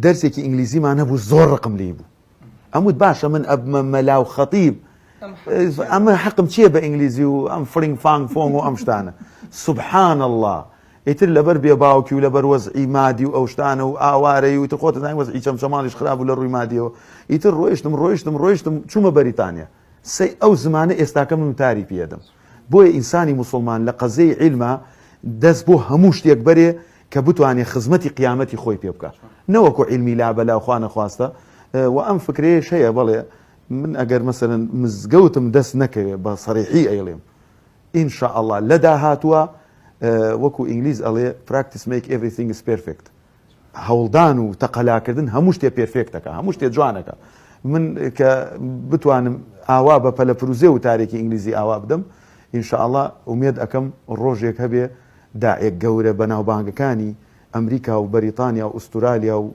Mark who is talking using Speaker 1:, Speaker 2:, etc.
Speaker 1: دەرسێکی ئینگلیزیمان هەبوو زۆر ڕقم لێ بوو ئەموت باشە من ئەبمە مەلا و خەتیب ئەمە حەقم چییە بە ئینگلیزی و ئەم فرنگ فانگ فۆنگ و ئەم شتانە سوبحان الله ئیتر لەبەر بێ باوکی و لەبەر وەزعی مادی و ئەو شتانە و ئاوارەی و ئیتر خۆتە زانای وەزعی چەمچەماڵیش خراپ و لە ڕووی مادیەوە ئیتر ڕۆیشتم چوومە بەریتانیا ئەو زمانە ئێستاکە من تاری پێدەم بۆیە ئینسانی موسڵمان لە قەزەی عیلمە دەست بۆ هەموو شتێک بەرێ کە بتوانێت خزمەتی قیامەتی خۆی پێ بکە نەوەکو عیلمی لابەلا و خوا نەخواستە و ئەم فکرەیەش هەیە بەڵێ من ئەگەر مەسەرەن مزگەوتم دەست نەکەوێت بە سەریحی ئەیڵێم ئینشاء الله لە داهاتووە وەکو ئینگلیز ئەڵێ practice make everything is perfect هەوڵدان و تەقەلاکردن هەموو شتێ پێرفێکتەکە هەموو شتێ جوانەکە من کە بتوانم ئاوا بە پەلەپروزێ و تارێکی ئینگلیزی ئاوا بدەم ئینشاء الله ئومێد ئەەکەم ڕۆژێک هەبێ داعێک گەورە بە ناوبانگەکانی ئەمریکا و بەریتانیا و ئوسترالیا و